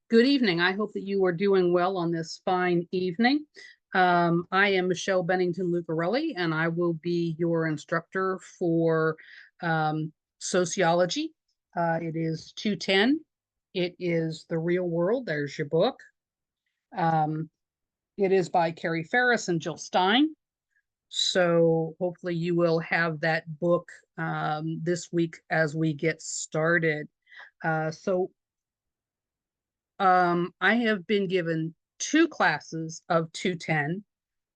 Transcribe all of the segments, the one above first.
Good evening. I hope that you are doing well on this fine evening. I am Michelle Bennington Lucarelli, and I will be your instructor for sociology. It is 210. It is The Real World. There's your book. Um, it is by Carrie Ferris and Jill Stein. So hopefully you will have that book this week as we get started. I have been given two classes of 210.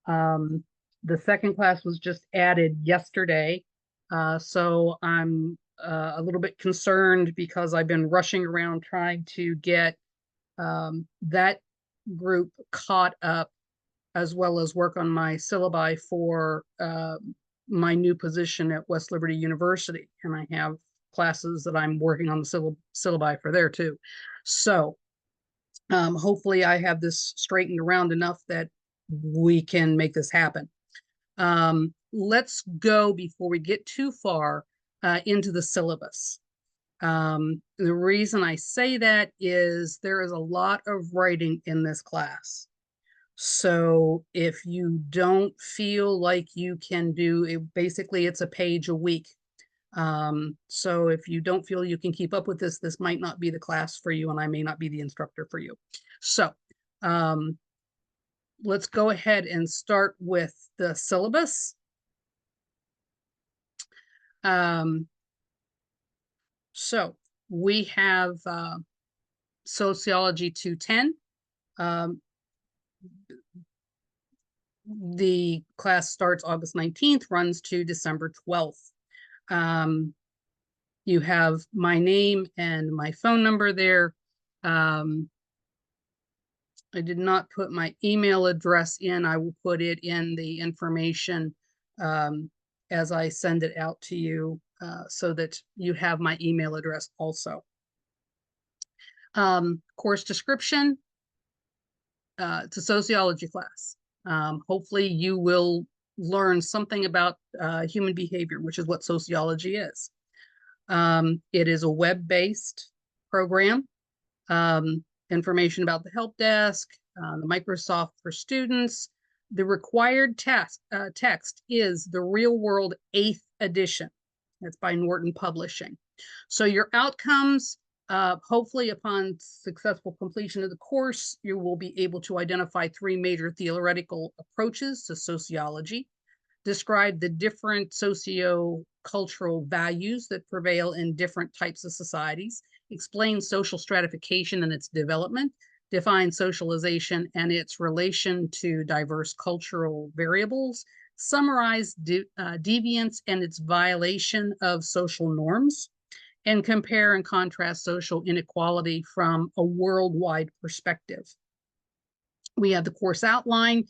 The second class was just added yesterday. So I'm a little bit concerned because I've been rushing around trying to get that group caught up, as well as work on my syllabi for my new position at West Liberty University. And I have classes that I'm working on the syllabi for there too. So hopefully I have this straightened around enough that we can make this happen. Let's go, before we get too far, into the syllabus. The reason I say that is there is a lot of writing in this class. So if you don't feel like you can do it, basically it's a page a week. So if you don't feel you can keep up with this, this might not be the class for you, and I may not be the instructor for you. So let's go ahead and start with the syllabus. So we have Sociology 210. The class starts August 19th, runs to December 12th. You have my name and my phone number there. I did not put my email address in. I will put it in the information as I send it out to you so that you have my email address also. Course description. It's a sociology class. Hopefully you will learn something about human behavior, which is what sociology is. It is a web-based program. Information about the help desk, the Microsoft for Students. The required text is The Real World 8th edition. That's by Norton Publishing. So your outcomes, hopefully upon successful completion of the course, you will be able to identify 3 major theoretical approaches to sociology, describe the different socio-cultural values that prevail in different types of societies, explain social stratification and its development, define socialization and its relation to diverse cultural variables, summarize deviance and its violation of social norms, and compare and contrast social inequality from a worldwide perspective. We have the course outline,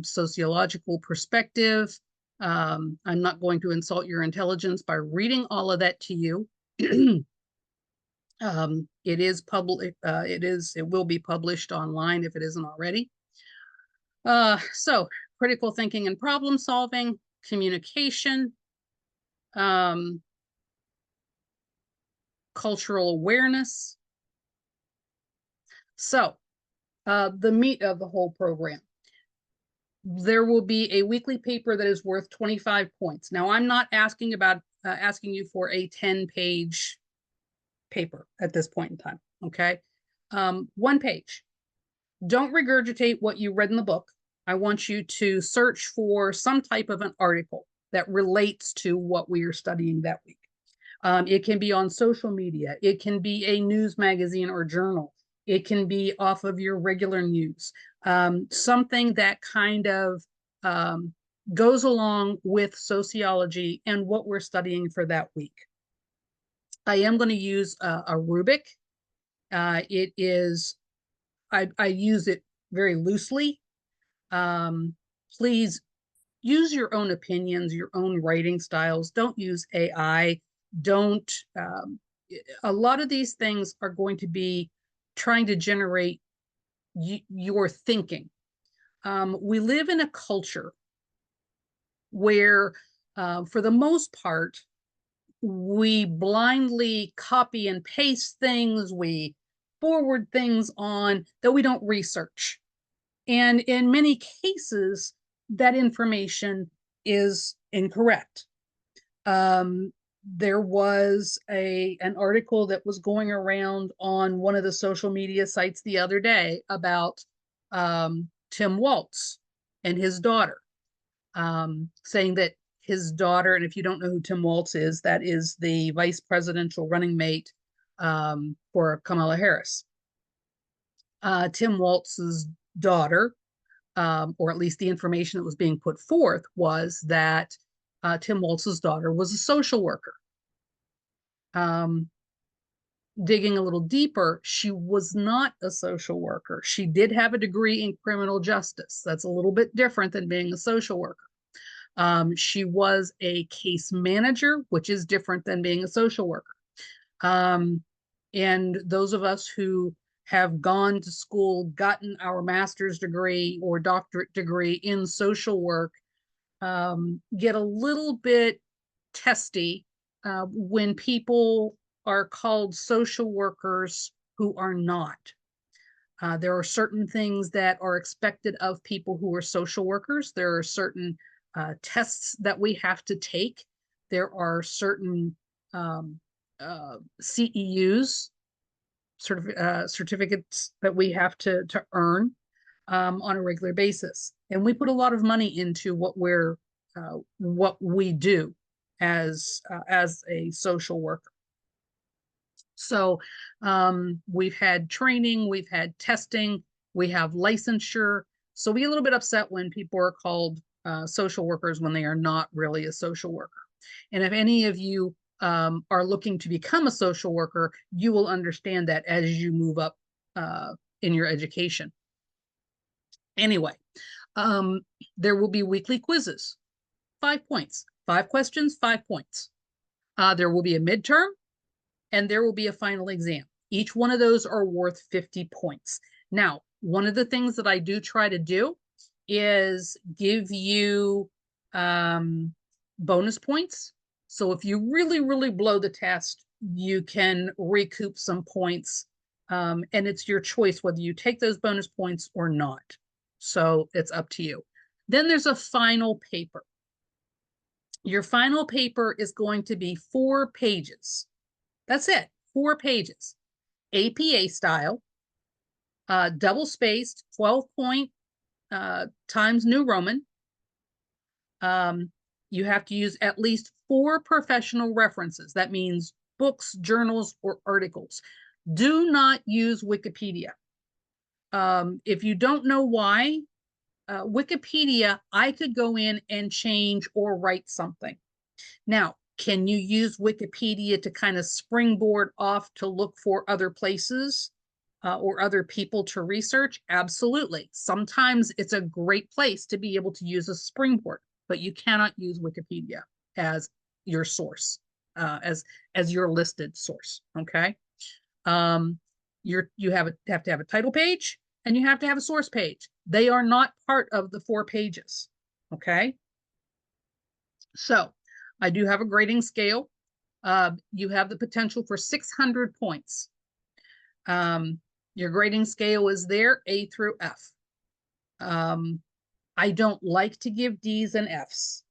sociological perspective. I'm not going to insult your intelligence by reading all of that to you. It is public. It will be published online if it isn't already. So critical thinking and problem solving, communication, cultural awareness. So the meat of the whole program. There will be a weekly paper that is worth 25 points. Now, I'm not asking you for a 10-page paper at this point in time, okay? 1 page. Don't regurgitate what you read in the book. I want you to search for some type of an article that relates to what we are studying that week. It can be on social media. It can be a news magazine or journal. It can be off of your regular news. Something that kind of goes along with sociology and what we're studying for that week. I am going to use a rubric. It is, I use it very loosely. Please use your own opinions, your own writing styles. Don't use AI. Don't, a lot of these things are going to be trying to generate your thinking. We live in a culture where, for the most part, we blindly copy and paste things. We forward things on that we don't research. And in many cases, that information is incorrect. There was an article that was going around on one of the social media sites the other day about Tim Walz and his daughter, saying that his daughter, and if you don't know who Tim Walz is, that is the vice presidential running mate for Kamala Harris. Tim Walz's daughter, or at least the information that was being put forth, was that Tim Walz's daughter was a social worker. Digging a little deeper, she was not a social worker. She did have a degree in criminal justice. That's a little bit different than being a social worker. She was a case manager, which is different than being a social worker. And those of us who have gone to school, gotten our master's degree or doctorate degree in social work, get a little bit testy when people are called social workers who are not. There are certain things that are expected of people who are social workers. There are certain tests that we have to take. There are certain CEUs, certificates that we have to earn on a regular basis. And we put a lot of money into what we do as a social worker. So we've had training, we've had testing, we have licensure. So we get a little bit upset when people are called social workers when they are not really a social worker. And if any of you are looking to become a social worker, you will understand that as you move up in your education. Anyway, there will be weekly quizzes, 5 points, 5 questions, 5 points. There will be a midterm, and there will be a final exam. Each one of those are worth 50 points. Now, one of the things that I do try to do is give you bonus points. So if you really, really blow the test, you can recoup some points. And it's your choice whether you take those bonus points or not. So it's up to you. Then there's a final paper. Your final paper is going to be 4 pages. That's it, 4 pages. APA style, double-spaced, 12-point Times New Roman. You have to use at least 4 professional references. That means books, journals, or articles. Do not use Wikipedia. If you don't know why, Wikipedia, I could go in and change or write something. Now, can you use Wikipedia to kind of springboard off to look for other places or other people to research? Absolutely. Sometimes it's a great place to be able to use a springboard, but you cannot use Wikipedia as your source, as your listed source. Okay. You have to have a title page and you have to have a source page. They are not part of the 4 pages. Okay. So I do have a grading scale. You have the potential for 600 points. Your grading scale is there, A through F. I don't like to give D's and F's.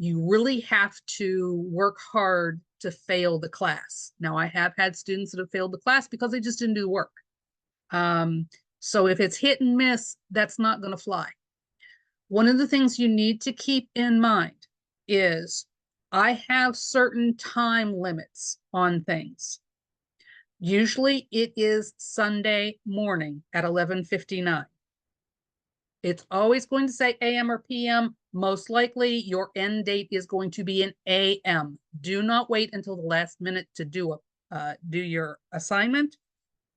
You really have to work hard to fail the class. Now, I have had students that have failed the class because they just didn't do the work. So if it's hit and miss, that's not going to fly. One of the things you need to keep in mind is I have certain time limits on things. Usually it is Sunday morning at 11:59. It's always going to say AM or PM. Most likely your end date is going to be an AM. Do not wait until the last minute to do your assignment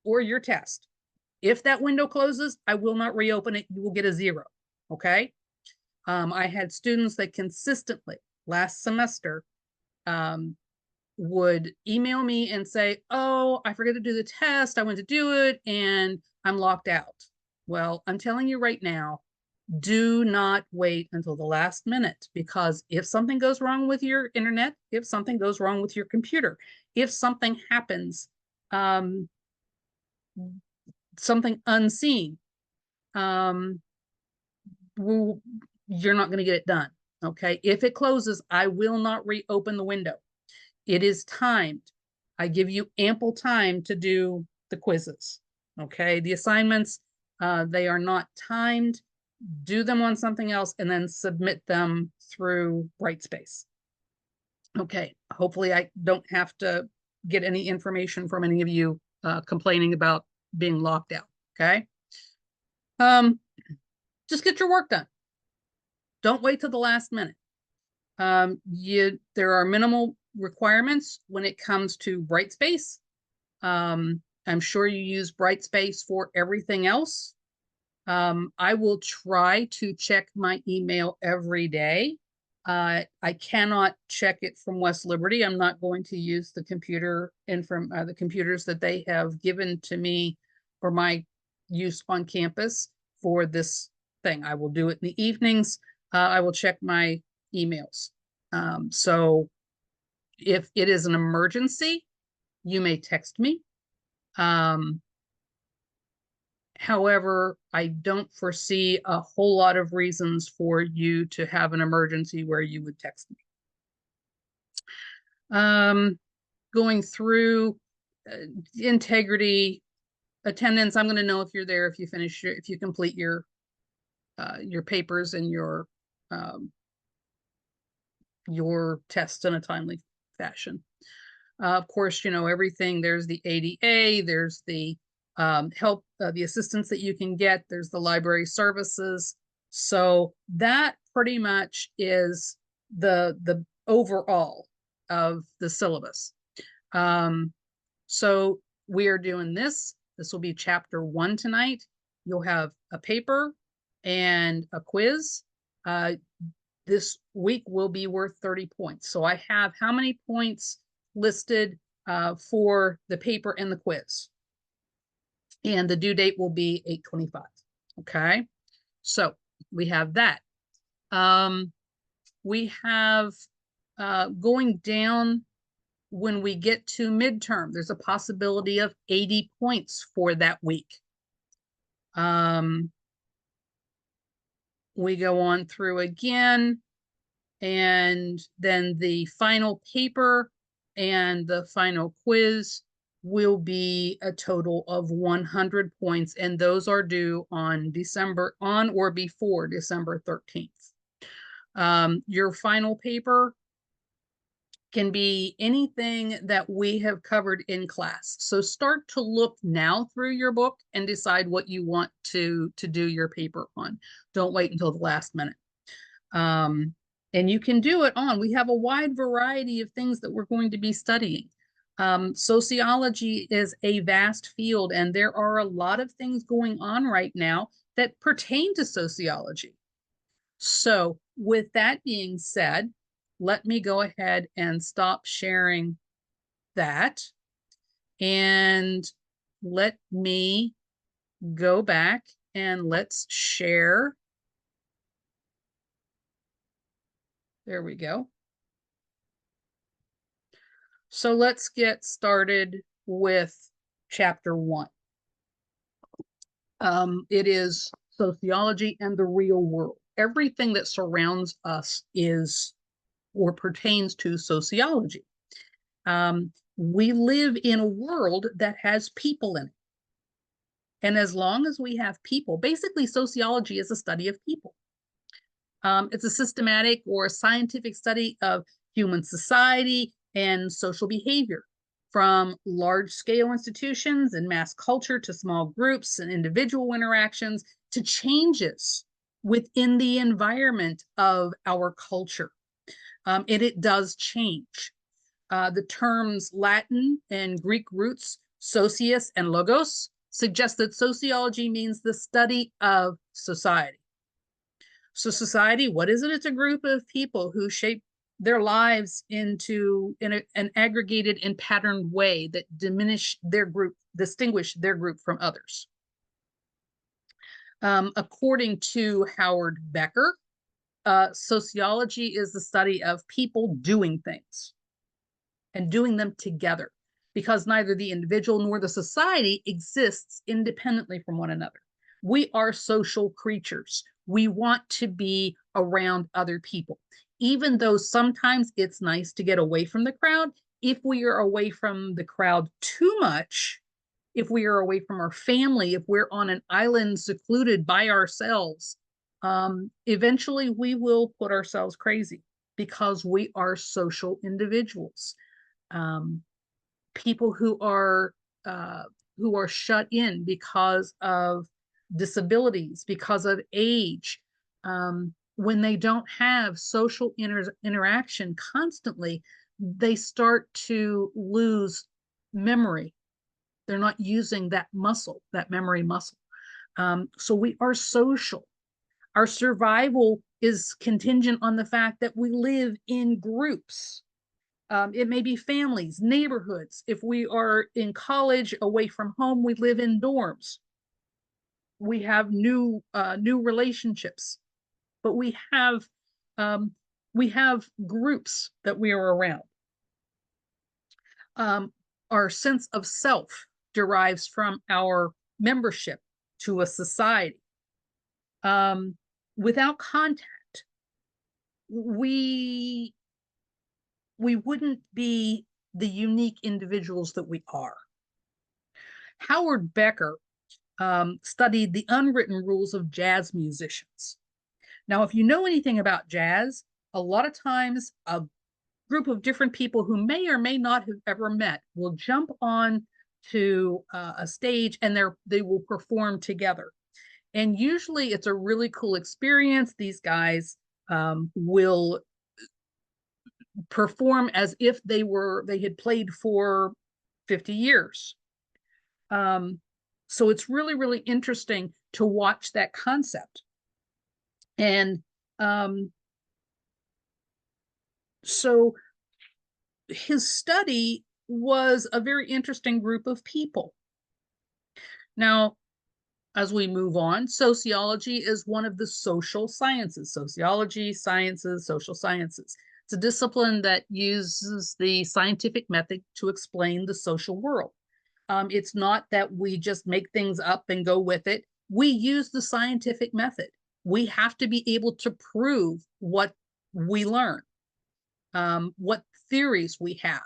or your test. If that window closes, I will not reopen it. You will get a 0. Okay. I had students that consistently last semester would email me and say, oh, I forgot to do the test. I went to do it and I'm locked out. Well, I'm telling you right now, do not wait until the last minute, because if something goes wrong with your internet, if something goes wrong with your computer, if something happens um, something unseen, will, you're not going to get it done. Okay. If it closes, I will not reopen the window. It is timed. I give you ample time to do the quizzes. Okay. The assignments, they are not timed. Do them on something else and then submit them through Brightspace. Okay. Hopefully I don't have to get any information from any of you complaining about being locked out. Okay. Just get your work done. Don't wait till the last minute. There are minimal requirements when it comes to Brightspace. I'm sure you use Brightspace for everything else. I will try to check my email every day. I cannot check it from West Liberty. I'm not going to use the computer and from the computers that they have given to me for my use on campus for this thing. I will do it in the evenings. I will check my emails. So if it is an emergency, you may text me. However, I don't foresee a whole lot of reasons for you to have an emergency where you would text me. Going through integrity, attendance, I'm going to know if you're there, if you finish, if you complete your papers and your tests in a timely fashion. Of course, you know, everything, there's the ADA, there's the help, the assistance that you can get, there's the library services. So that pretty much is the overall of the syllabus. So we are doing this. This will be chapter 1 tonight. You'll have a paper and a quiz. This week will be worth 30 points. So I have how many points listed for the paper and the quiz. And the due date will be 8/25. Okay. So we have that. We have going down when we get to midterm, there's a possibility of 80 points for that week. We go on through again, and then the final paper and the final quiz will be a total of 100 points, and those are due on or before December 13th. Your final paper can be anything that we have covered in class. So start to look now through your book and decide what you want to do your paper on. Don't wait until the last minute. And you can do it on, we have a wide variety of things that we're going to be studying. Sociology is a vast field, and there are a lot of things going on right now that pertain to sociology. So with that being said, let me go ahead and stop sharing that. And let me go back and let's share. There we go. So let's get started with chapter 1. It is sociology and the real world. Everything that surrounds us is or pertains to sociology. We live in a world that has people in it. And as long as we have people, basically sociology is a study of people. It's a systematic or a scientific study of human society and social behavior, from large-scale institutions and mass culture to small groups and individual interactions to changes within the environment of our culture. And it does change. The terms Latin and Greek roots, socius and logos, suggest that sociology means the study of society. So society, what is it? It's a group of people who shape their lives into an aggregated and patterned way that distinguish their group from others. According to Howard Becker, sociology is the study of people doing things and doing them together. because neither the individual nor the society exists independently from one another. We are social creatures. We want to be around other people. Even though sometimes it's nice to get away from the crowd, if we are away from the crowd too much, if we are away from our family, if we're on an island secluded by ourselves, eventually we will put ourselves crazy because we are social individuals. Um, People who are shut in because of disabilities, because of age, when they don't have social interaction constantly, they start to lose memory. They're not using that muscle, that memory muscle. So we are social. Our survival is contingent on the fact that we live in groups. It may be families, neighborhoods. If we are in college away from home, we live in dorms. We have new relationships, but um, we have groups that we are around. Our sense of self derives from our membership to a society. Without contact, we wouldn't be the unique individuals that we are. Howard Becker studied the unwritten rules of jazz musicians. Now, if you know anything about jazz, a lot of times a group of different people who may or may not have ever met will jump on to a stage and they will perform together. And usually it's a really cool experience. These guys will perform as if they had played for 50 years. So it's really, really interesting to watch that concept. And so his study was a very interesting group of people. Now, as we move on, sociology is one of the social sciences. Sociology, sciences, social sciences. It's a discipline that uses the scientific method to explain the social world. It's not that we just make things up and go with it. We use the scientific method. We have to be able to prove what we learn, what theories we have.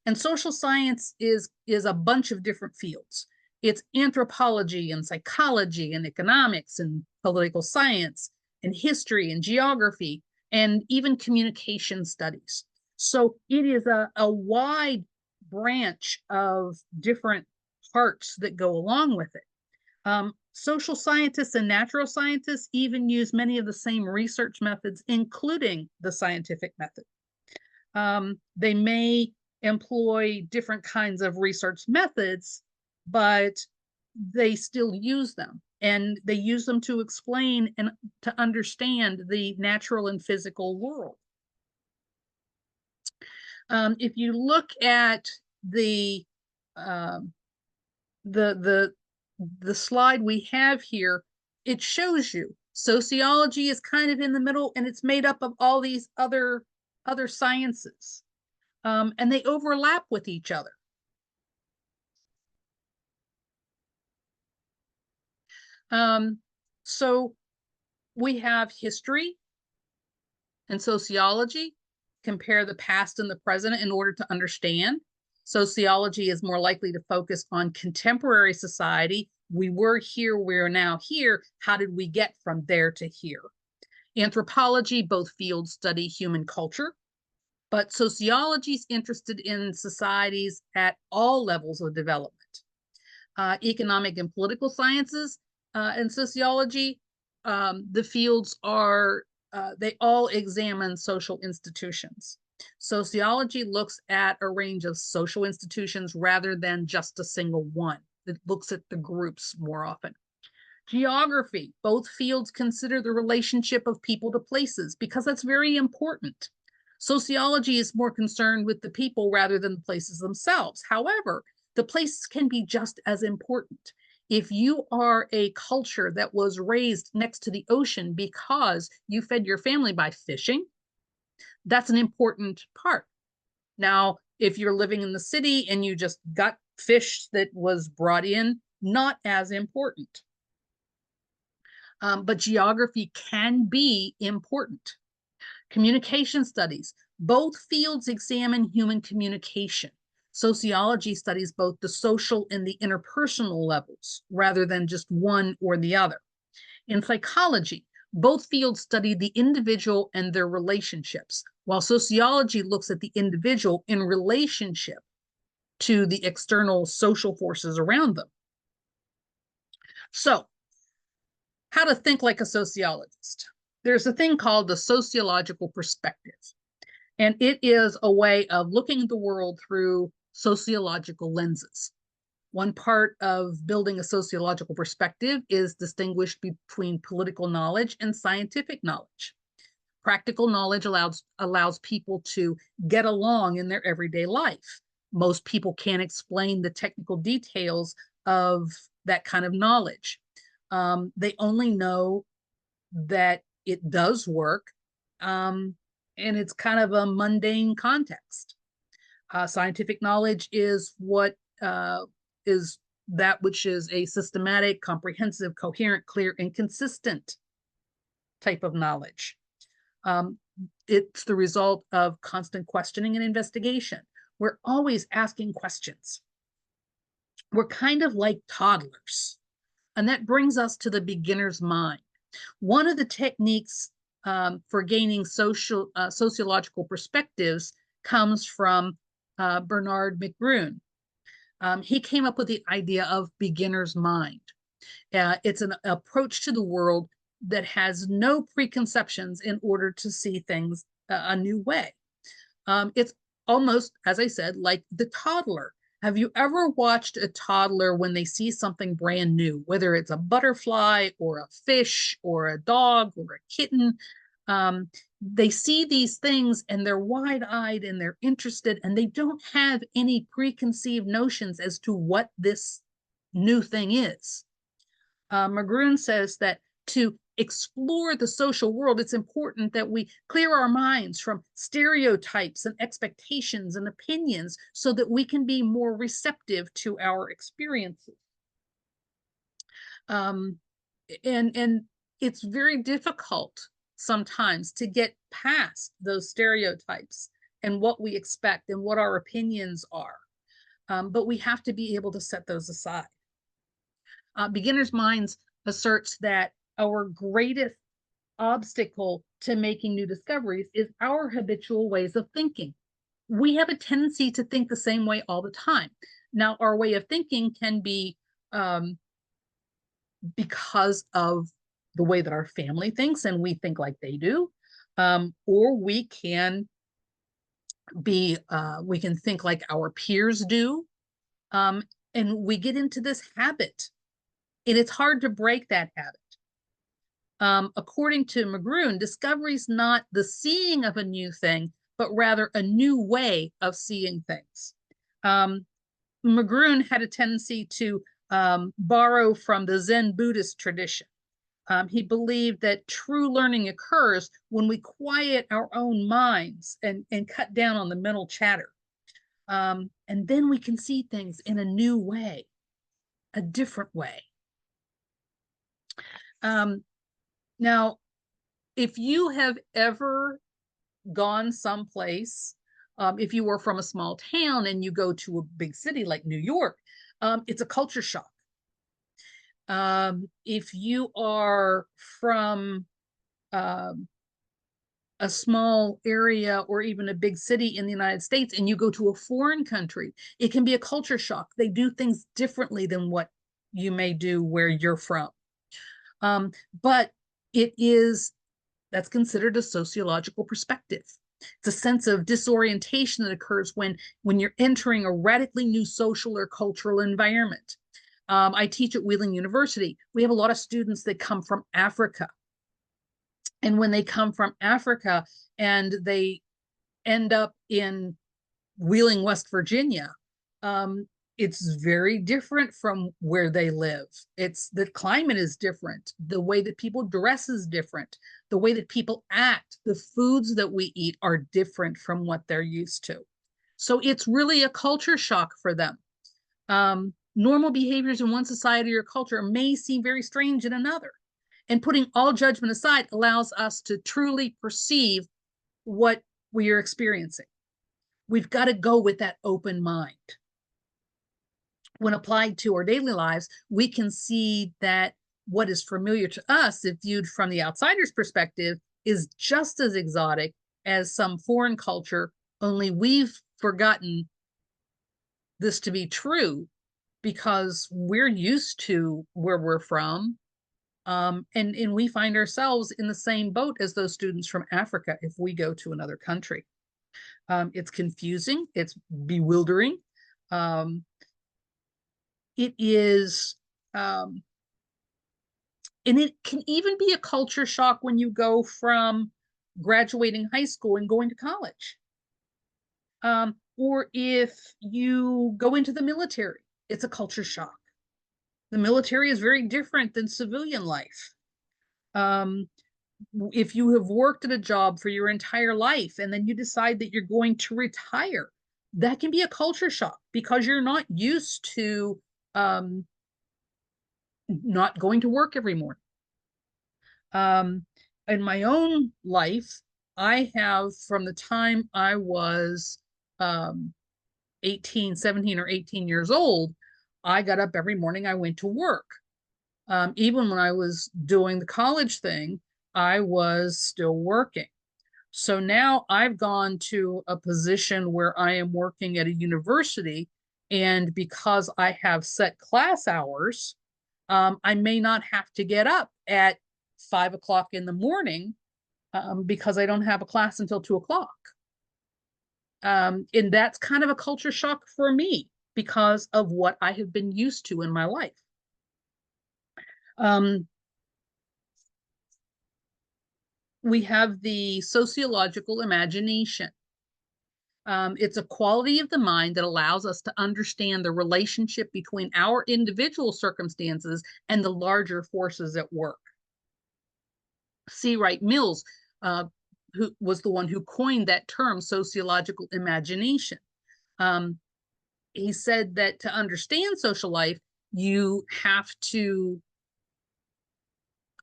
And social science is a bunch of different fields. It's anthropology and psychology and economics and political science and history and geography and even communication studies. So it is a wide branch of different parts that go along with it. Social scientists and natural scientists even use many of the same research methods, including the scientific method. They may employ different kinds of research methods, but they still use them. And they use them to explain and to understand the natural and physical world. If you look at the slide we have here, it shows you sociology is kind of in the middle, and it's made up of all these other sciences, and they overlap with each other. So we have history and sociology, compare the past and the present in order to understand. Sociology is more likely to focus on contemporary society. We were here, we're now here. How did we get from there to here? Anthropology, both fields study human culture, but sociology is interested in societies at all levels of development. Economic and political sciences and sociology, the fields are they all examine social institutions. Sociology looks at a range of social institutions rather than just a single one. It looks at the groups more often. Geography, both fields consider the relationship of people to places because that's very important. Sociology is more concerned with the people rather than the places themselves. However, the places can be just as important. If you are a culture that was raised next to the ocean because you fed your family by fishing, that's an important part. Now, If you're living in the city and you just got fish that was brought in, not as important. But geography can be important. Communication studies, both fields examine human communication. Sociology studies both the social and the interpersonal levels rather than just one or the other. In psychology, both fields study the individual and their relationships, while sociology looks at the individual in relationship to the external social forces around them. So, how to think like a sociologist. There's a thing called the sociological perspective, and it is a way of looking at the world through sociological lenses. One part of building a sociological perspective is distinguished between political knowledge and scientific knowledge. Practical knowledge allows people to get along in their everyday life. Most people can't explain the technical details of that kind of knowledge. They only know that it does work, and it's kind of a mundane context. Scientific knowledge is what is that which is a systematic, comprehensive, coherent, clear, and consistent type of knowledge. It's the result of constant questioning and investigation. We're always asking questions. We're kind of like toddlers. And that brings us to the beginner's mind. One of the techniques for gaining sociological perspectives comes from Bernard McGrune. He came up with the idea of beginner's mind. It's an approach to the world that has no preconceptions in order to see things a new way. It's almost, as I said, like the toddler. Have you ever watched a toddler when they see something brand new, whether it's a butterfly or a fish or a dog or a kitten? They see these things and they're wide-eyed and they're interested and they don't have any preconceived notions as to what this new thing is. McGrune says that to explore the social world, it's important that we clear our minds from stereotypes and expectations and opinions so that we can be more receptive to our experiences. And it's very difficult sometimes to get past those stereotypes and what we expect and what our opinions are. But we have to be able to set those aside. Beginner's Minds asserts that our greatest obstacle to making new discoveries is our habitual ways of thinking. We have a tendency to think the same way all the time. Now, our way of thinking can be because of the way that our family thinks and we think like they do, or we can think like our peers do, and we get into this habit, and it's hard to break that habit. According to McGrune, discovery is not the seeing of a new thing, but rather a new way of seeing things. McGrune had a tendency to borrow from the Zen Buddhist tradition. He believed that true learning occurs when we quiet our own minds and cut down on the mental chatter. And then we can see things in a new way, a different way. Now, if you have ever gone someplace, if you were from a small town and you go to a big city like New York, it's a culture shock. If you are from a small area or even a big city in the United States and you go to a foreign country, it can be a culture shock. They do things differently than what you may do where you're from. But that's considered a sociological perspective. It's a sense of disorientation that occurs when you're entering a radically new social or cultural environment. I teach at Wheeling University. We have a lot of students that come from Africa. And when they come from Africa and they end up in Wheeling, West Virginia, it's very different from where they live. The climate is different. The way that people dress is different. The way that people act, the foods that we eat are different from what they're used to. So it's really a culture shock for them. Normal behaviors in one society or culture may seem very strange in another. And putting all judgment aside allows us to truly perceive what we are experiencing. We've got to go with that open mind. When applied to our daily lives, we can see that what is familiar to us, if viewed from the outsider's perspective, is just as exotic as some foreign culture, only we've forgotten this to be true because we're used to where we're from. And we find ourselves in the same boat as those students from Africa if we go to another country. It's confusing, it's bewildering. It is, and it can even be a culture shock when you go from graduating high school and going to college. Or if you go into the military, it's a culture shock. The military is very different than civilian life. If you have worked at a job for your entire life and then you decide that you're going to retire, that can be a culture shock because you're not used to not going to work every morning. In my own life, I have, from the time I was 17 or 18 years old, I got up every morning, I went to work. Even when I was doing the college thing, I was still working. So now I've gone to a position where I am working at a university, and because I have set class hours, I may not have to get up at 5 o'clock in the morning because I don't have a class until 2 o'clock. And that's kind of a culture shock for me because of what I have been used to in my life. We have the sociological imagination. It's a quality of the mind that allows us to understand the relationship between our individual circumstances and the larger forces at work. C. Wright Mills, who was the one who coined that term, sociological imagination. He said that to understand social life, you have to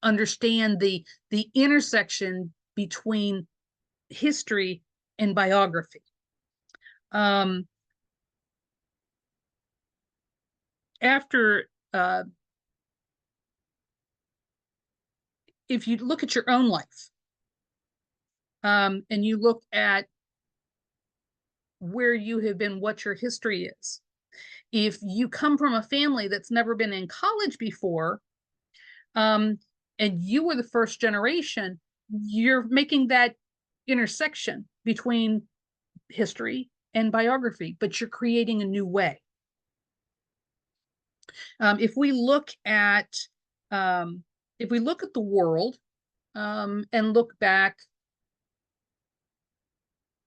understand the intersection between history and biography. After if you look at your own life and you look at where you have been, what your history is, if you come from a family that's never been in college before, and you were the first generation, you're making that intersection between history and biography, but you're creating a new way. If we look at the world and look back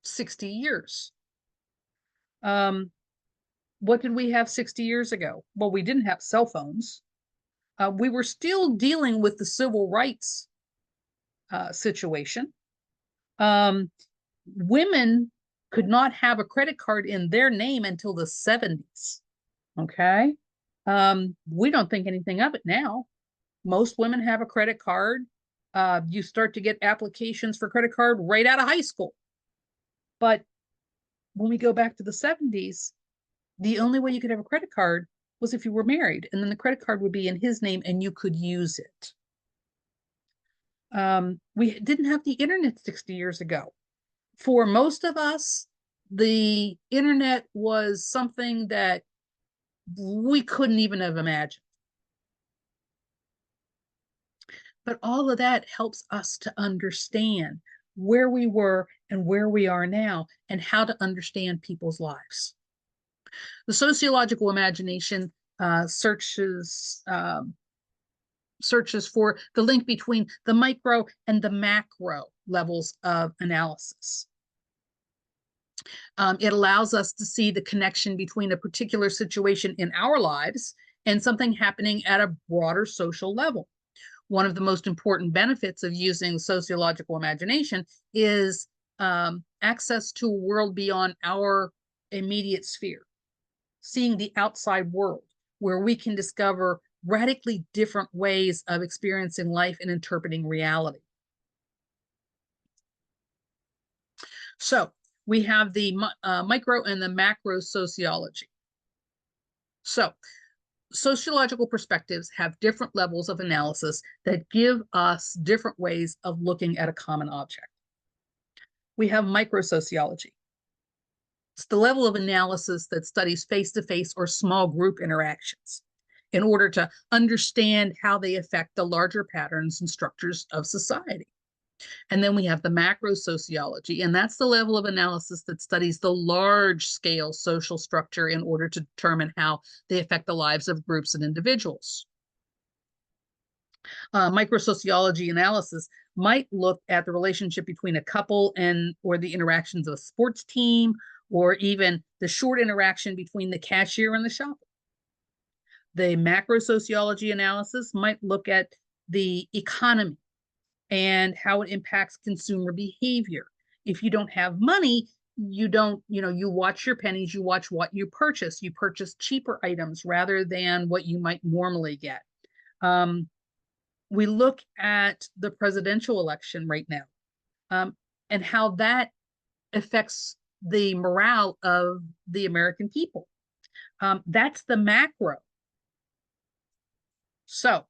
60 years, what did we have 60 years ago? Well, we didn't have cell phones. We were still dealing with the civil rights situation. Women could not have a credit card in their name until the 70s. Okay. We don't think anything of it now. Most women have a credit card. You start to get applications for credit card right out of high school. But when we go back to the 70s, the only way you could have a credit card was if you were married, and then the credit card would be in his name and you could use it. We didn't have the internet 60 years ago. For most of us, the internet was something that we couldn't even have imagined. But all of that helps us to understand where we were and where we are now and how to understand people's lives. The sociological imagination searches for the link between the micro and the macro levels of analysis. It allows us to see the connection between a particular situation in our lives and something happening at a broader social level. One of the most important benefits of using sociological imagination is access to a world beyond our immediate sphere, seeing the outside world, where we can discover radically different ways of experiencing life and interpreting reality. So we have the micro and the macro sociology. So sociological perspectives have different levels of analysis that give us different ways of looking at a common object. We have microsociology. It's the level of analysis that studies face-to-face or small group interactions in order to understand how they affect the larger patterns and structures of society. And then we have the macro sociology, and that's the level of analysis that studies the large scale social structure in order to determine how they affect the lives of groups and individuals. Microsociology analysis might look at the relationship between a couple and or the interactions of a sports team, or even the short interaction between the cashier and the shopper. The macro sociology analysis might look at the economy and how it impacts consumer behavior. If you don't have money, you don't, you watch your pennies, you watch what you purchase. You purchase cheaper items rather than what you might normally get. We look at the presidential election right now, and how that affects the morale of the American people. That's the macro. So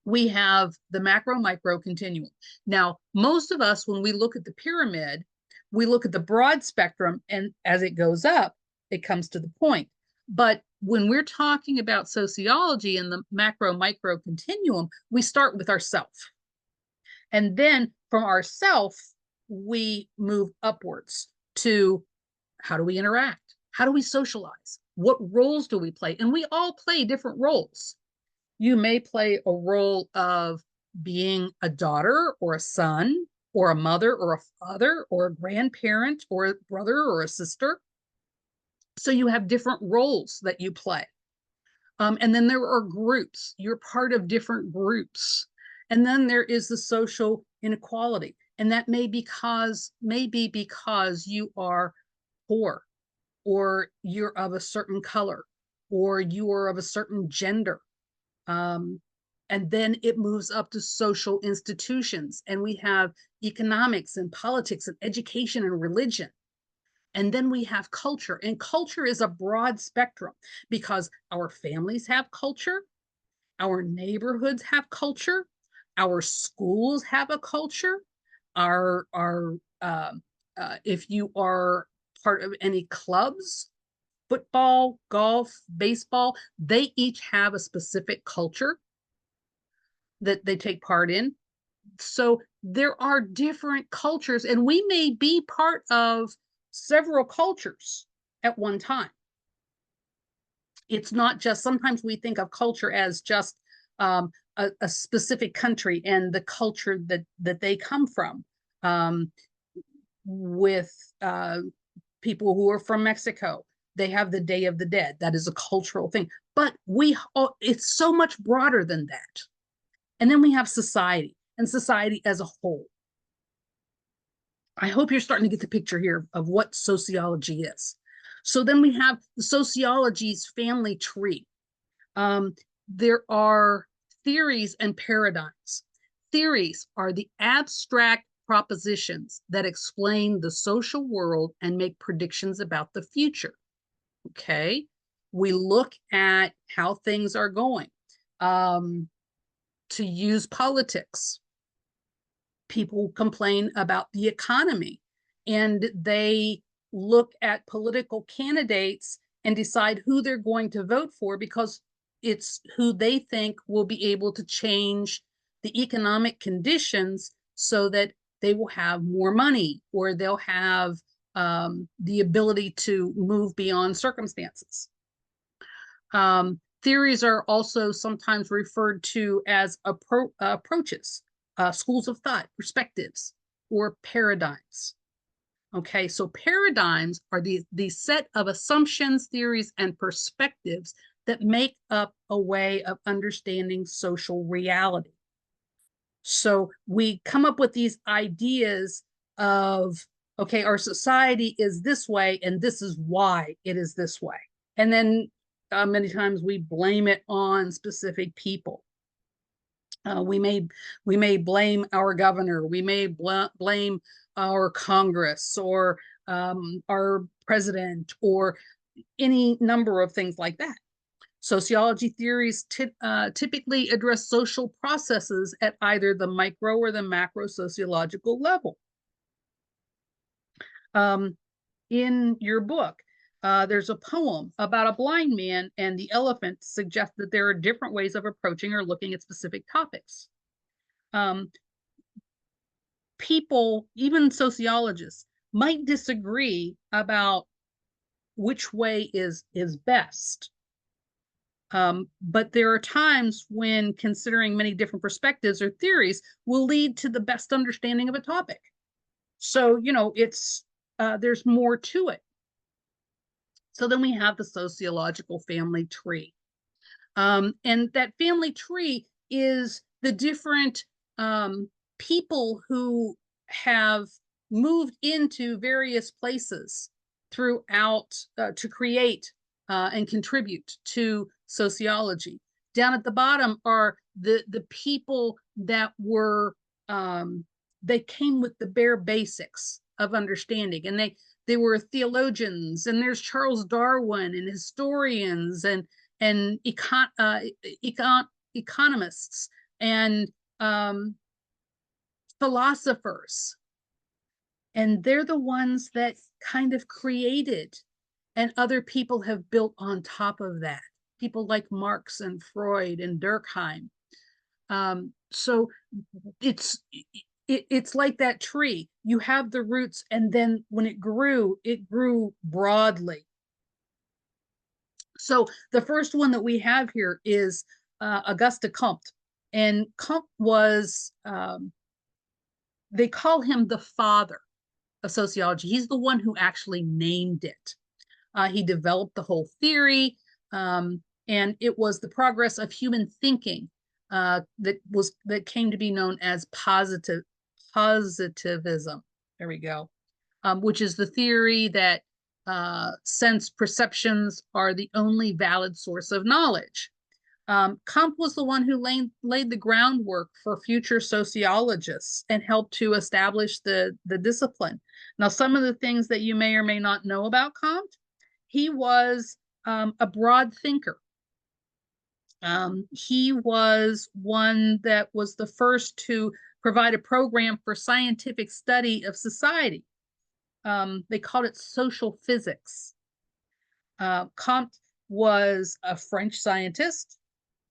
we have the macro micro continuum. Now, most of us, when we look at the pyramid, we look at the broad spectrum, and as it goes up, it comes to the point. But when we're talking about sociology and the macro micro continuum, we start with ourself. And then from ourself, we move upwards to how do we interact? How do we socialize? What roles do we play? And we all play different roles. You may play a role of being a daughter or a son or a mother or a father or a grandparent or a brother or a sister. So you have different roles that you play. And then there are groups. You're part of different groups. And then there is the social inequality. And that may be because you are poor, or you're of a certain color, or you are of a certain gender. And then it moves up to social institutions, and we have economics and politics and education and religion. And then we have culture, and culture is a broad spectrum because our families have culture, our neighborhoods have culture, our schools have a culture, if you are part of any clubs, football, golf, baseball, they each have a specific culture that they take part in. So there are different cultures, and we may be part of several cultures at one time. It's not just, sometimes we think of culture as just a specific country and the culture that they come from. With people who are from Mexico, they have the Day of the Dead. That is a cultural thing. But it's so much broader than that. And then we have society, and society as a whole. I hope you're starting to get the picture here of what sociology is. So then we have the sociology's family tree. There are theories and paradigms. Theories are the abstract propositions that explain the social world and make predictions about the future. Okay, we look at how things are going. To use politics, people complain about the economy, and they look at political candidates and decide who they're going to vote for because it's who they think will be able to change the economic conditions so that they will have more money, or they'll have the ability to move beyond circumstances. Theories are also sometimes referred to as approaches, schools of thought, perspectives, or paradigms. Okay, so paradigms are the set of assumptions, theories, and perspectives that make up a way of understanding social reality. So we come up with these ideas of Okay, our society is this way, and this is why it is this way. And then many times we blame it on specific people. We may blame our governor, we may blame our Congress or our president or any number of things like that. Sociology theories typically address social processes at either the micro or the macro sociological level. In your book, there's a poem about a blind man and the elephant suggests that there are different ways of approaching or looking at specific topics. People, even sociologists, might disagree about which way is best. But there are times when considering many different perspectives or theories will lead to the best understanding of a topic. So, it's there's more to it. So then we have the sociological family tree. And that family tree is the different people who have moved into various places throughout to create and contribute to sociology. Down at the bottom are the people that were they came with the bare basics of understanding, and they were theologians, and there's Charles Darwin and historians and economists and philosophers. And they're the ones that kind of created, and other people have built on top of that. People like Marx and Freud and Durkheim. So it's like that tree. You have the roots, and then when it grew broadly. So the first one that we have here is Auguste Comte. And Comte was, they call him the father of sociology. He's the one who actually named it. He developed the whole theory, and it was the progress of human thinking that came to be known as positivism. There we go, which is the theory that sense perceptions are the only valid source of knowledge. Comte was the one who laid the groundwork for future sociologists and helped to establish the discipline. Now, some of the things that you may or may not know about Comte: he was a broad thinker. He was one that was the first to provide a program for scientific study of society. They called it social physics. Comte was a French scientist,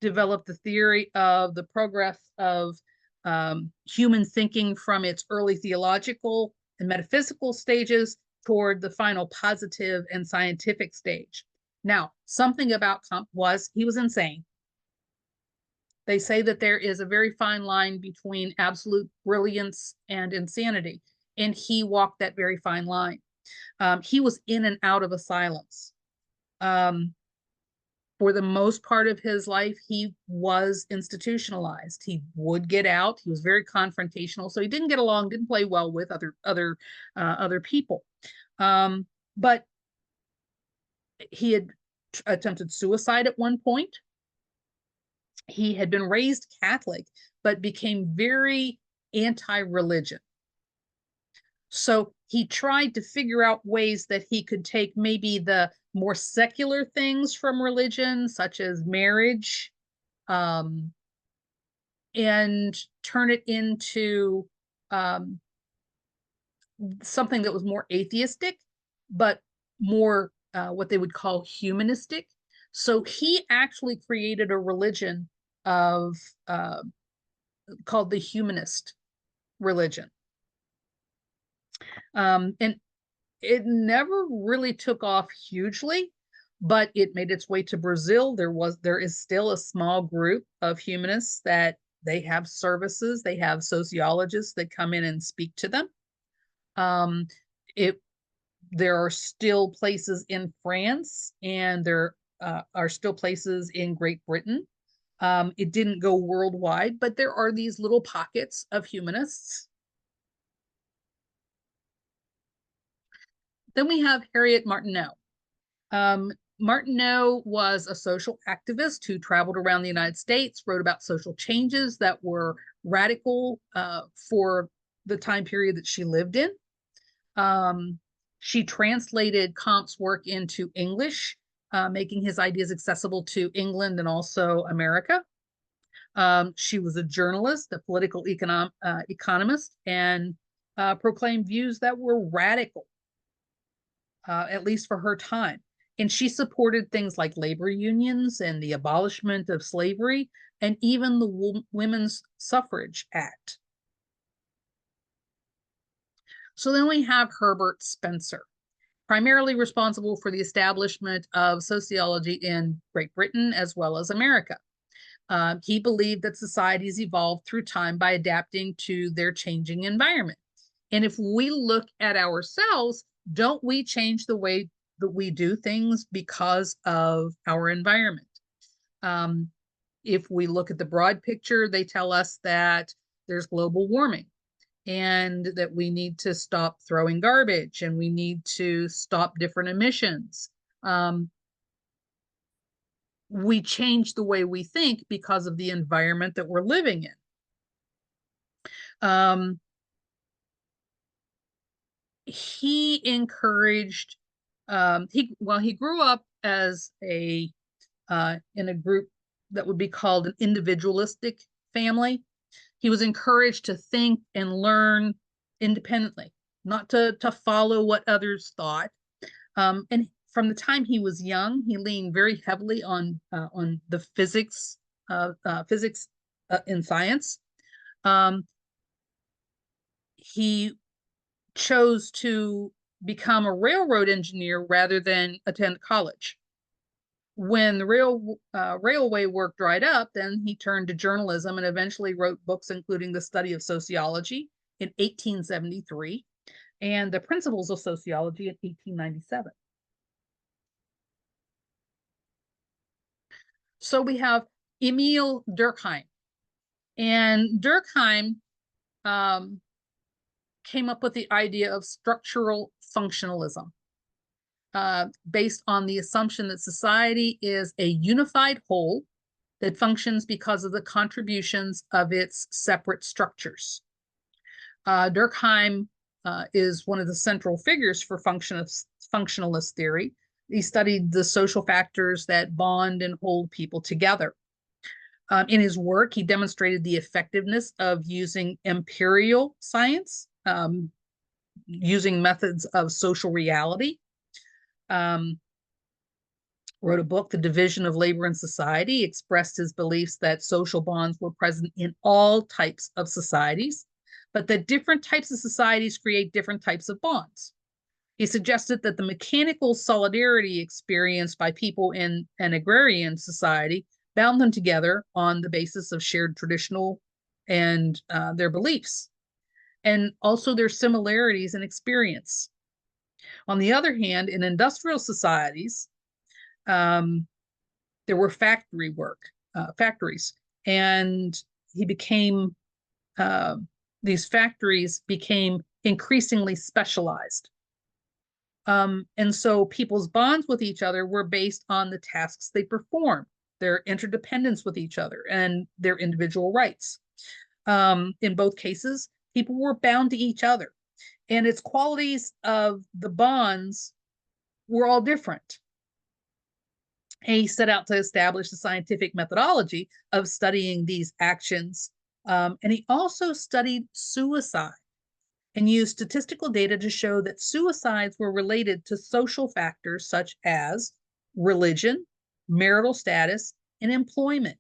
developed the theory of the progress of human thinking from its early theological and metaphysical stages toward the final positive and scientific stage. Now, something about Comte was he was insane. They say that there is a very fine line between absolute brilliance and insanity, and he walked that very fine line. He was in and out of asylums. For the most part of his life, he was institutionalized. He would get out. He was very confrontational, so he didn't get along, didn't play well with other people. But he had attempted suicide at one point. He had been raised Catholic, but became very anti-religion. So he tried to figure out ways that he could take maybe the more secular things from religion, such as marriage, and turn it into something that was more atheistic, but more what they would call humanistic. So he actually created a religion of called the humanist religion. And it never really took off hugely, but it made its way to Brazil. There is still a small group of humanists that they have services, they have sociologists that come in and speak to them. There are still places in France, and there are still places in Great Britain. It didn't go worldwide, but there are these little pockets of humanists. Then we have Harriet Martineau. Martineau was a social activist who traveled around the United States, wrote about social changes that were radical for the time period that she lived in. She translated Comte's work into English, making his ideas accessible to England and also America. She was a journalist, a political economist, and proclaimed views that were radical, at least for her time. And she supported things like labor unions and the abolishment of slavery, and even the Women's Suffrage Act. So then we have Herbert Spencer, primarily responsible for the establishment of sociology in Great Britain as well as America. He believed that societies evolved through time by adapting to their changing environment. And if we look at ourselves, don't we change the way that we do things because of our environment? If we look at the broad picture, they tell us that there's global warming and that we need to stop throwing garbage and we need to stop different emissions. We change the way we think because of the environment that we're living in. He encouraged, he grew up as in a group that would be called an individualistic family. He was encouraged to think and learn independently, not to follow what others thought. And from the time he was young, he leaned very heavily on the physics in science. He chose to become a railroad engineer rather than attend college. When the railway work dried up, then he turned to journalism and eventually wrote books including The Study of Sociology in 1873 and The Principles of Sociology in 1897. So we have Emil Durkheim. And Durkheim came up with the idea of structural functionalism, based on the assumption that society is a unified whole that functions because of the contributions of its separate structures. Durkheim is one of the central figures for functionalist theory. He studied the social factors that bond and hold people together. In his work, he demonstrated the effectiveness of using empirical science, using methods of social reality. Wrote a book, The Division of Labor and Society, expressed his beliefs that social bonds were present in all types of societies, but that different types of societies create different types of bonds. He suggested that the mechanical solidarity experienced by people in an agrarian society bound them together on the basis of shared traditional and their beliefs, and also their similarities in experience. On the other hand, in industrial societies, there were factories, and these factories became increasingly specialized. And so people's bonds with each other were based on the tasks they perform, their interdependence with each other, and their individual rights. In both cases, people were bound to each other, and its qualities of the bonds were all different. He set out to establish a scientific methodology of studying these actions, and he also studied suicide and used statistical data to show that suicides were related to social factors such as religion, marital status, and employment.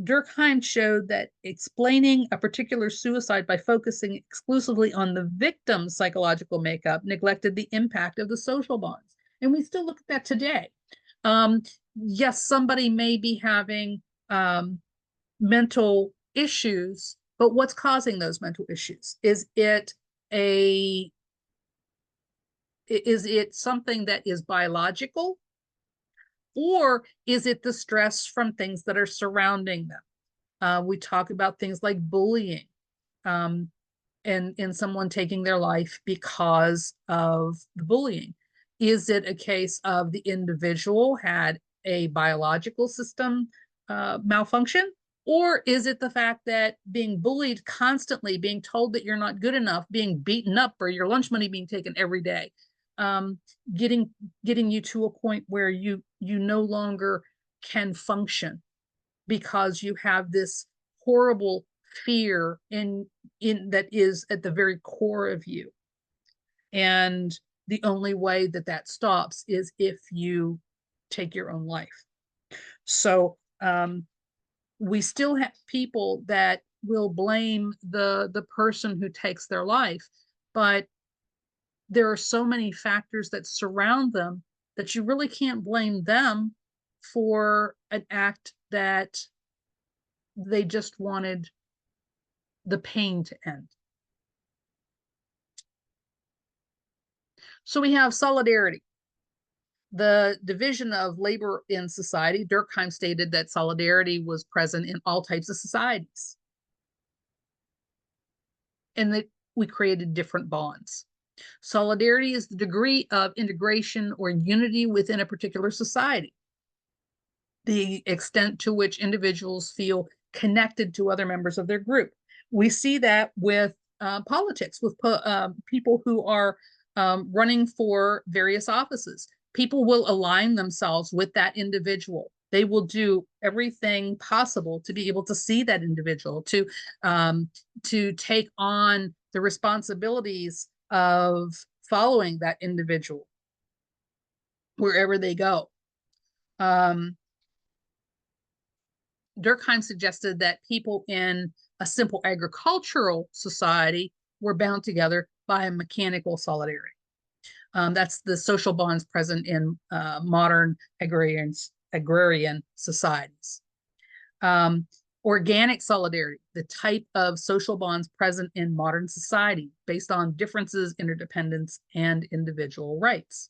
Durkheim showed that explaining a particular suicide by focusing exclusively on the victim's psychological makeup neglected the impact of the social bonds. And we still look at that today. Yes, somebody may be having mental issues, but what's causing those mental issues? Is it something that is biological, or is it the stress from things that are surrounding them? We talk about things like bullying. in someone taking their life because of the bullying? Is it a case of the individual had a biological system malfunction? Or is it the fact that being bullied constantly, being told that you're not good enough, being beaten up, or your lunch money being taken every day, um, getting you to a point where you no longer can function because you have this horrible fear in that is at the very core of you. And the only way that that stops is if you take your own life. So we still have people that will blame the person who takes their life, but there are so many factors that surround them that you really can't blame them for an act that they just wanted the pain to end. So we have solidarity, the division of labor in society. Durkheim stated that solidarity was present in all types of societies, and that we created different bonds. Solidarity is the degree of integration or unity within a particular society, the extent to which individuals feel connected to other members of their group. We see that with politics, with people who are running for various offices. People will align themselves with that individual. They will do everything possible to be able to see that individual, to take on the responsibilities of following that individual wherever they go. Durkheim suggested that people in a simple agricultural society were bound together by a mechanical solidarity. That's the social bonds present in modern agrarian societies. Organic solidarity, the type of social bonds present in modern society based on differences, interdependence, and individual rights.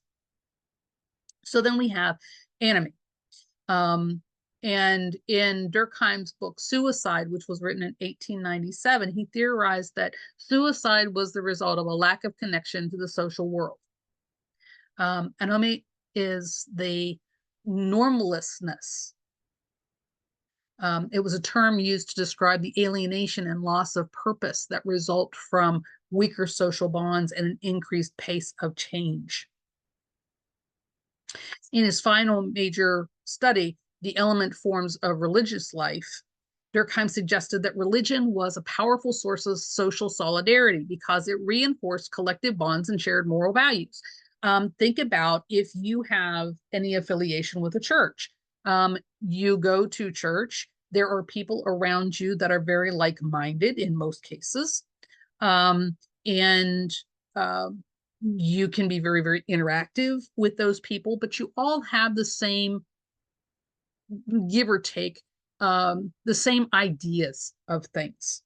So then we have anime. And in Durkheim's book, Suicide, which was written in 1897, he theorized that suicide was the result of a lack of connection to the social world. Anomie is the normlessness. It was a term used to describe the alienation and loss of purpose that result from weaker social bonds and an increased pace of change. In his final major study, The Element Forms of Religious Life, Durkheim suggested that religion was a powerful source of social solidarity because it reinforced collective bonds and shared moral values. Think about if you have any affiliation with a church. You go to church, there are people around you that are very like-minded in most cases. And you can be very, very interactive with those people, but you all have the same, give or take, the same ideas of things.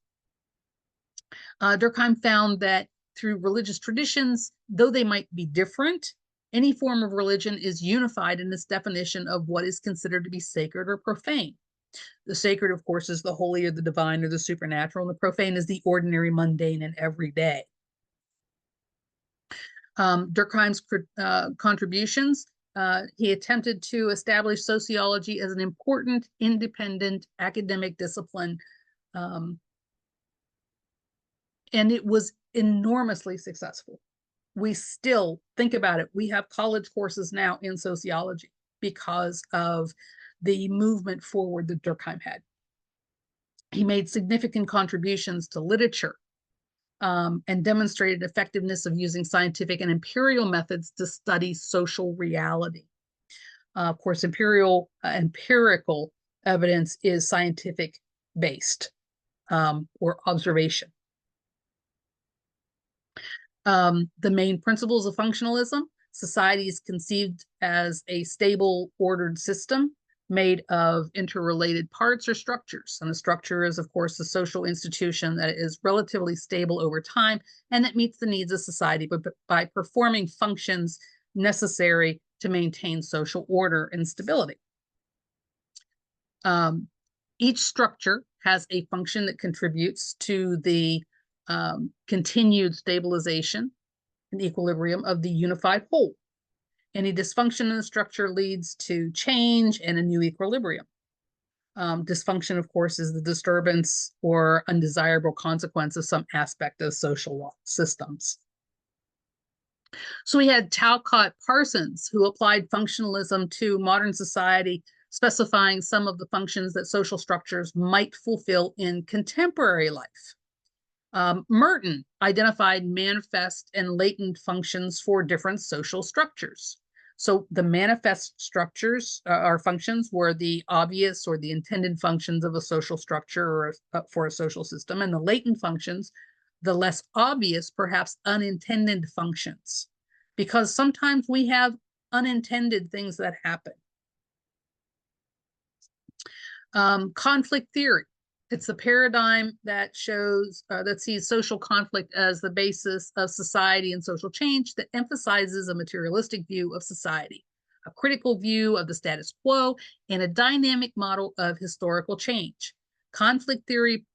Durkheim found that through religious traditions, though they might be different, any form of religion is unified in its definition of what is considered to be sacred or profane. The sacred, of course, is the holy or the divine or the supernatural, and the profane is the ordinary, mundane, and everyday. Durkheim's contributions, he attempted to establish sociology as an important, independent academic discipline, and it was enormously successful. We still think about it. We have college courses now in sociology because of the movement forward that Durkheim had. He made significant contributions to literature, and demonstrated effectiveness of using scientific and empirical methods to study social reality. Of course, empirical evidence is scientific based, or observation. The main principles of functionalism: society is conceived as a stable, ordered system made of interrelated parts or structures. And the structure is, of course, the social institution that is relatively stable over time and that meets the needs of society by performing functions necessary to maintain social order and stability. Each structure has a function that contributes to the continued stabilization and equilibrium of the unified whole. Any dysfunction in the structure leads to change and a new equilibrium. Dysfunction, of course, is the disturbance or undesirable consequence of some aspect of social systems. So we had Talcott Parsons, who applied functionalism to modern society, specifying some of the functions that social structures might fulfill in contemporary life. Merton identified manifest and latent functions for different social structures. So the manifest structures or functions were the obvious or the intended functions of a social structure or for a social system, and the latent functions, the less obvious, perhaps unintended functions, because sometimes we have unintended things that happen. Conflict theory. It's a paradigm that shows that sees social conflict as the basis of society and social change, that emphasizes a materialistic view of society, a critical view of the status quo, and a dynamic model of historical change. Conflict theory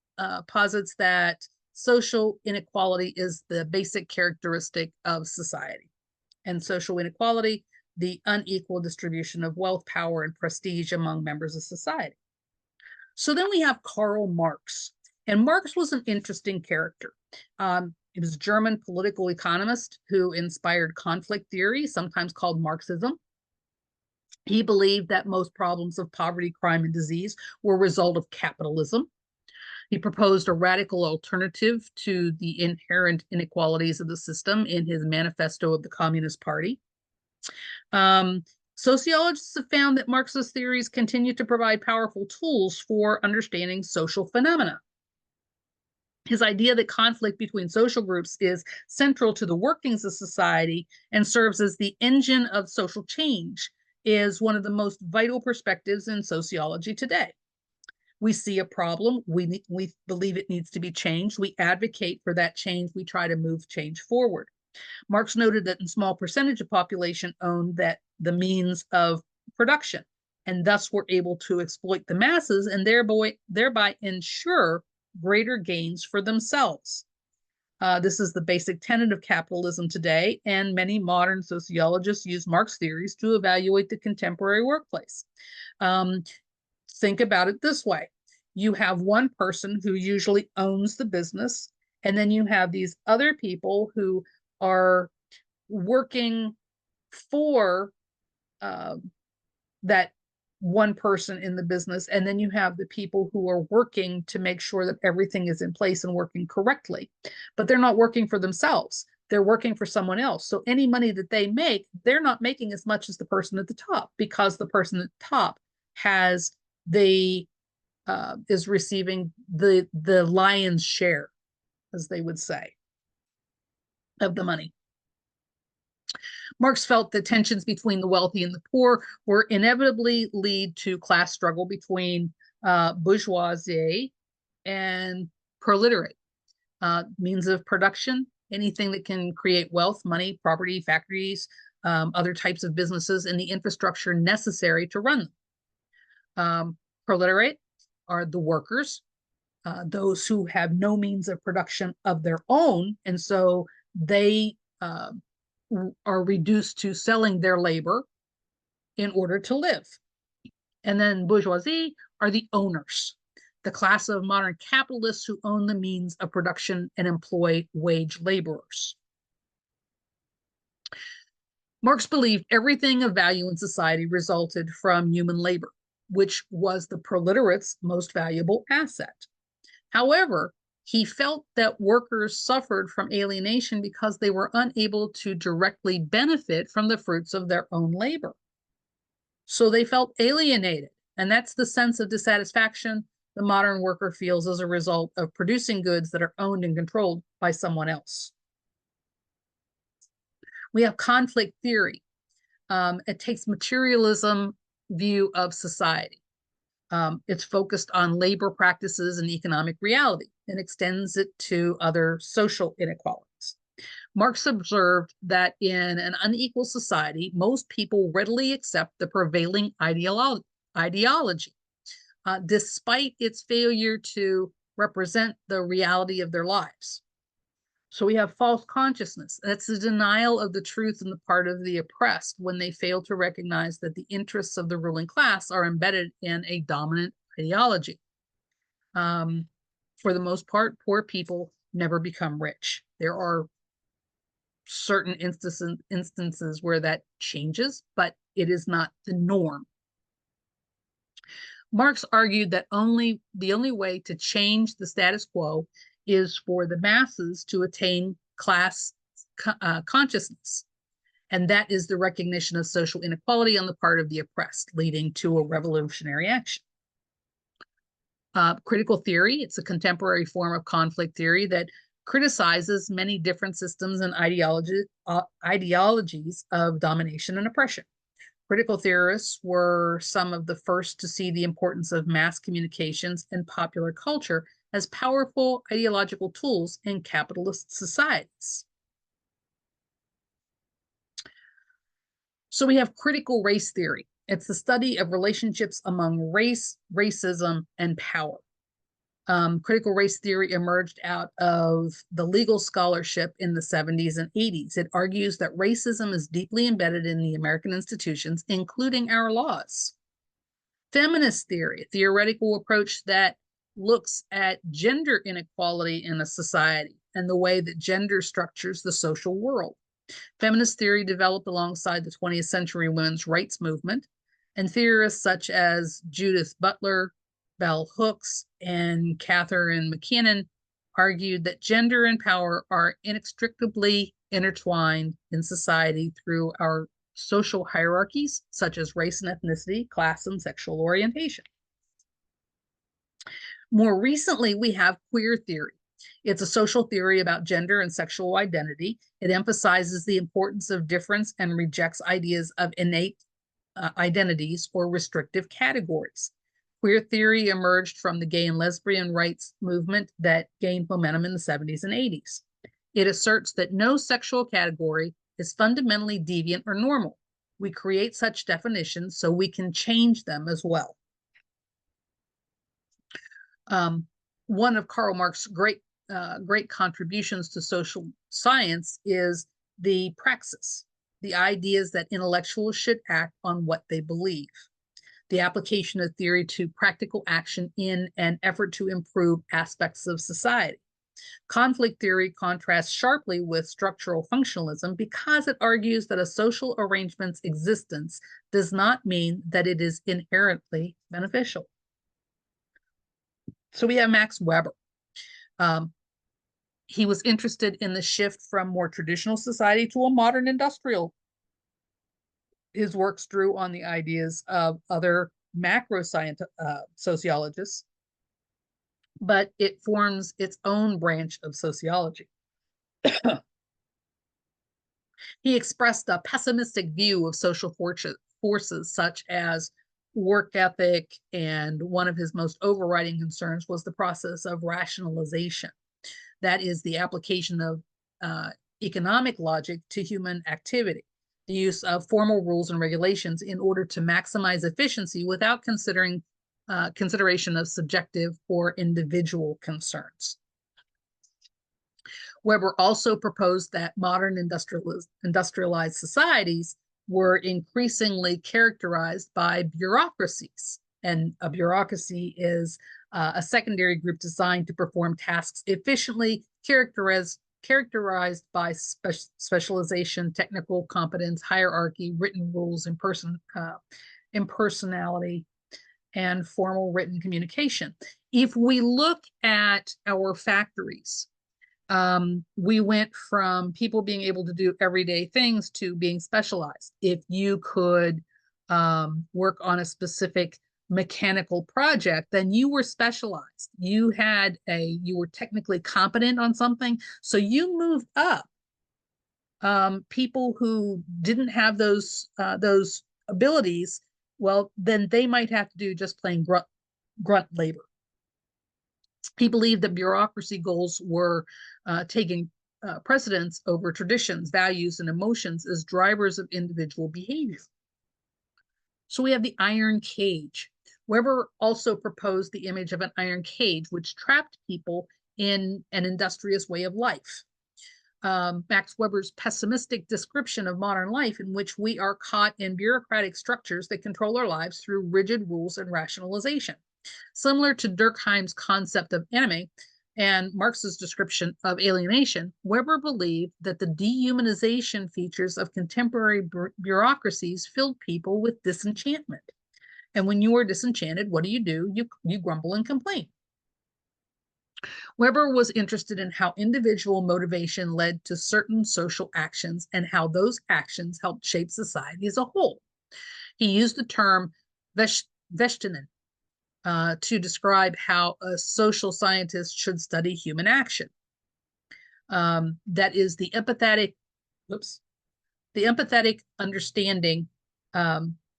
posits that social inequality is the basic characteristic of society. And social inequality, the unequal distribution of wealth, power, and prestige among members of society. So then we have Karl Marx. And Marx was an interesting character. He was a German political economist who inspired conflict theory, sometimes called Marxism. He believed that most problems of poverty, crime, and disease were a result of capitalism. He proposed a radical alternative to the inherent inequalities of the system in his manifesto of the Communist Party. Sociologists have found that Marxist theories continue to provide powerful tools for understanding social phenomena. His idea that conflict between social groups is central to the workings of society and serves as the engine of social change is one of the most vital perspectives in sociology today. We see a problem, we believe it needs to be changed, we advocate for that change, we try to move change forward. Marx noted that a small percentage of population owned the means of production, and thus were able to exploit the masses and thereby ensure greater gains for themselves. This is the basic tenet of capitalism today, and many modern sociologists use Marx theories to evaluate the contemporary workplace. Think about it this way. You have one person who usually owns the business, and then you have these other people who are working for that one person in the business, and then you have the people who are working to make sure that everything is in place and working correctly. But they're not working for themselves. They're working for someone else. So any money that they make, they're not making as much as the person at the top, because the person at the top has is receiving the lion's share, as they would say, of the money. Marx felt that tensions between the wealthy and the poor were inevitably lead to class struggle between bourgeoisie and proletariat. Means of production, anything that can create wealth, money, property, factories, other types of businesses, and the infrastructure necessary to run them. Proletariat are the workers, those who have no means of production of their own, and so they are reduced to selling their labor in order to live. And then bourgeoisie are the owners, the class of modern capitalists who own the means of production and employ wage laborers. Marx believed everything of value in society resulted from human labor, which was the proletariat's most valuable asset. However, he felt that workers suffered from alienation because they were unable to directly benefit from the fruits of their own labor. So they felt alienated, and that's the sense of dissatisfaction the modern worker feels as a result of producing goods that are owned and controlled by someone else. We have conflict theory. It takes materialism view of society. It's focused on labor practices and economic reality and extends it to other social inequalities. Marx observed that in an unequal society, most people readily accept the prevailing ideology, despite its failure to represent the reality of their lives. So we have false consciousness. That's the denial of the truth on the part of the oppressed when they fail to recognize that the interests of the ruling class are embedded in a dominant ideology. For the most part, poor people never become rich. There are certain instances where that changes, but it is not the norm. Marx argued that the only way to change the status quo is for the masses to attain class consciousness. And that is the recognition of social inequality on the part of the oppressed, leading to a revolutionary action. Critical theory, it's a contemporary form of conflict theory that criticizes many different systems and ideologies of domination and oppression. Critical theorists were some of the first to see the importance of mass communications and popular culture as powerful ideological tools in capitalist societies. So we have critical race theory. It's the study of relationships among race, racism, and power. Critical race theory emerged out of the legal scholarship in the 70s and 80s. It argues that racism is deeply embedded in the American institutions, including our laws. Feminist theory, a theoretical approach that looks at gender inequality in a society and the way that gender structures the social world. Feminist theory developed alongside the 20th century women's rights movement, and theorists such as Judith Butler, Bell Hooks, and Catherine McKinnon argued that gender and power are inextricably intertwined in society through our social hierarchies, such as race and ethnicity, class, and sexual orientation. More recently, we have queer theory. It's a social theory about gender and sexual identity. It emphasizes the importance of difference and rejects ideas of innate identities or restrictive categories. Queer theory emerged from the gay and lesbian rights movement that gained momentum in the 70s and 80s. It asserts that no sexual category is fundamentally deviant or normal. We create such definitions so we can change them as well. One of Karl Marx's great contributions to social science is the praxis, the ideas that intellectuals should act on what they believe, the application of theory to practical action in an effort to improve aspects of society. Conflict theory contrasts sharply with structural functionalism because it argues that a social arrangement's existence does not mean that it is inherently beneficial. So we have Max Weber. He was interested in the shift from more traditional society to a modern industrial. His works drew on the ideas of other macro sociologists, but it forms its own branch of sociology. He expressed a pessimistic view of social forces such as work ethic, and one of his most overriding concerns was the process of rationalization. That is the application of economic logic to human activity, the use of formal rules and regulations in order to maximize efficiency without consideration of subjective or individual concerns. Weber also proposed that modern industrialized societies were increasingly characterized by bureaucracies. And a bureaucracy is a secondary group designed to perform tasks efficiently, characterized by specialization, technical competence, hierarchy, written rules, impersonality, and formal written communication. If we look at our factories, we went from people being able to do everyday things to being specialized. If you could work on a specific mechanical project, then you were specialized. You were technically competent on something, so you moved up. People who didn't have those abilities, well, then they might have to do just plain grunt labor. He believed that bureaucracy goals were taking precedence over traditions, values, and emotions as drivers of individual behavior. So we have the iron cage. Weber also proposed the image of an iron cage, which trapped people in an industrious way of life. Max Weber's pessimistic description of modern life, in which we are caught in bureaucratic structures that control our lives through rigid rules and rationalization. Similar to Durkheim's concept of enemy and Marx's description of alienation, Weber believed that the dehumanization features of contemporary bureaucracies filled people with disenchantment. And when you are disenchanted, what do? You grumble and complain. Weber was interested in how individual motivation led to certain social actions and how those actions helped shape society as a whole. He used the term Verstehen to describe how a social scientist should study human action. That is the empathetic understanding,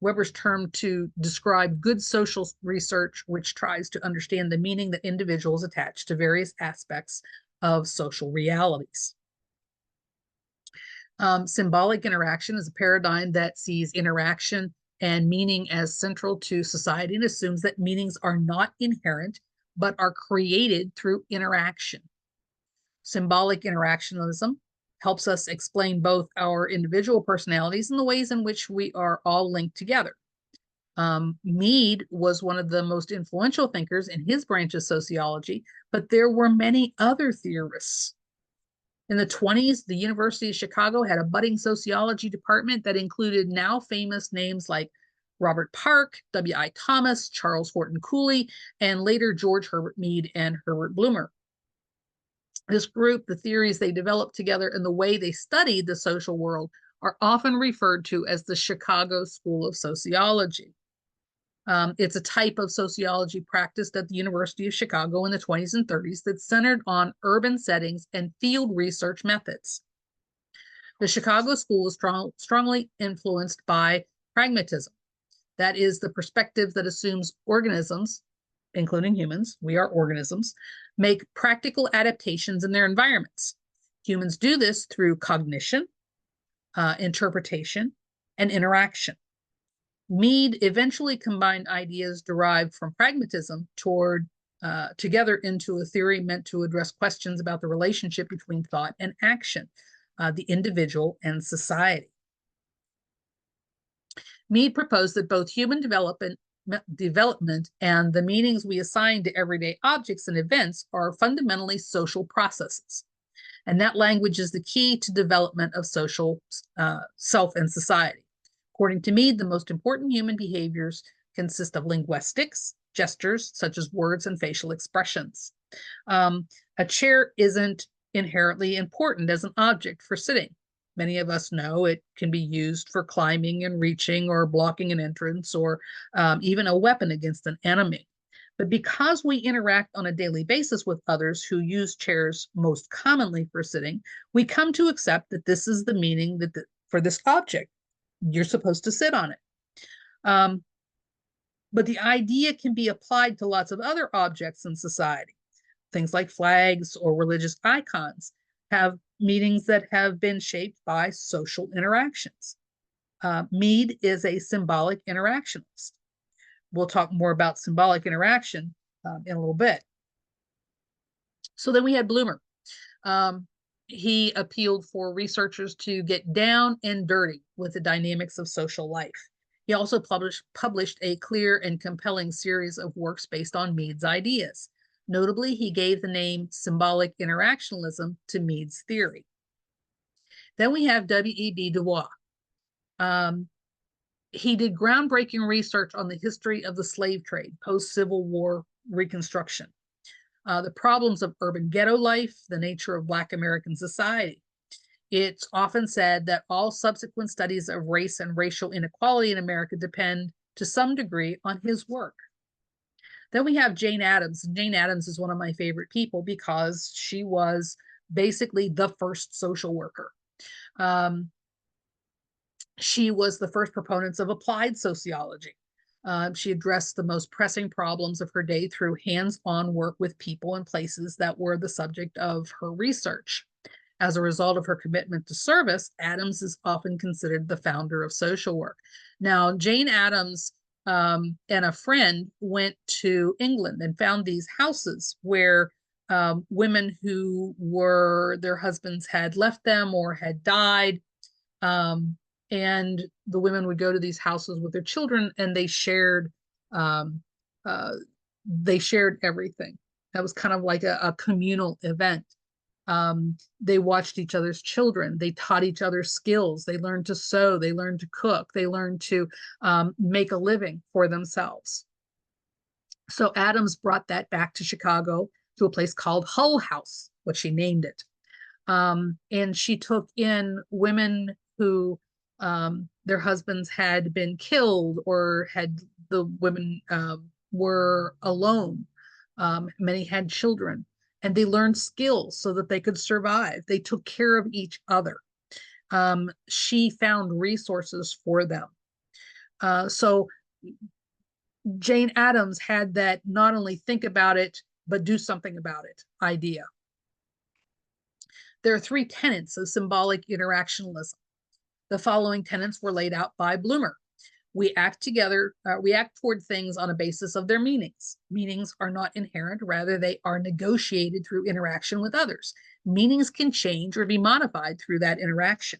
Weber's term to describe good social research, which tries to understand the meaning that individuals attach to various aspects of social realities. Symbolic interaction is a paradigm that sees interaction and meaning as central to society and assumes that meanings are not inherent, but are created through interaction. Symbolic interactionism helps us explain both our individual personalities and the ways in which we are all linked together. Mead was one of the most influential thinkers in his branch of sociology, but there were many other theorists. In the 1920s, the University of Chicago had a budding sociology department that included now famous names like Robert Park, W.I. Thomas, Charles Horton Cooley, and later George Herbert Mead and Herbert Blumer. This group, the theories they developed together, and the way they studied the social world are often referred to as the Chicago School of Sociology. It's a type of sociology practiced at the University of Chicago in the 1920s and 1930s that centered on urban settings and field research methods. The Chicago School is strongly influenced by pragmatism. That is the perspective that assumes organisms, including humans, we are organisms, make practical adaptations in their environments. Humans do this through cognition, interpretation, and interaction. Mead eventually combined ideas derived from pragmatism together into a theory meant to address questions about the relationship between thought and action, the individual and society. Mead proposed that both human development and the meanings we assign to everyday objects and events are fundamentally social processes. And that language is the key to development of social self and society. According to Mead, the most important human behaviors consist of linguistics, gestures such as words and facial expressions. A chair isn't inherently important as an object for sitting. Many of us know it can be used for climbing and reaching or blocking an entrance or even a weapon against an enemy. But because we interact on a daily basis with others who use chairs most commonly for sitting, we come to accept that this is the meaning for this object. You're supposed to sit on it. But the idea can be applied to lots of other objects in society. Things like flags or religious icons have meanings that have been shaped by social interactions. Mead is a symbolic interactionist. We'll talk more about symbolic interaction in a little bit. So then we had Blumer. He appealed for researchers to get down and dirty with the dynamics of social life. He also published a clear and compelling series of works based on Mead's ideas. Notably, he gave the name symbolic interactionalism to Mead's theory. Then we have W.E.B. Du Bois. He did groundbreaking research on the history of the slave trade, post-Civil War Reconstruction, the problems of urban ghetto life, the nature of Black American society. It's often said that all subsequent studies of race and racial inequality in America depend to some degree on his work. Then we have Jane Addams. Jane Addams is one of my favorite people because she was basically the first social worker. She was the first proponent of applied sociology. She addressed the most pressing problems of her day through hands-on work with people and places that were the subject of her research. As a result of her commitment to service, Addams is often considered the founder of social work. Now, Jane Addams and a friend went to England and found these houses where women who were, their husbands had left them or had died. Um, and the women would go to these houses with their children, and um, uh, they shared everything. That was kind of like a communal event. They watched each other's children. They taught each other skills. They learned to sew. They learned to cook. They learned to make a living for themselves. So Adams brought that back to Chicago, to a place called Hull House, what she named it. And she took in women who their husbands had been killed, or had, the women were alone. Many had children, and they learned skills so that they could survive. They took care of each other. She found resources for them. So Jane Addams had that not only think about it, but do something about it idea. There are three tenets of symbolic interactionalism. The following tenets were laid out by Bloomer. We act toward things on a basis of their meanings. Meanings are not inherent, rather they are negotiated through interaction with others. Meanings can change or be modified through that interaction.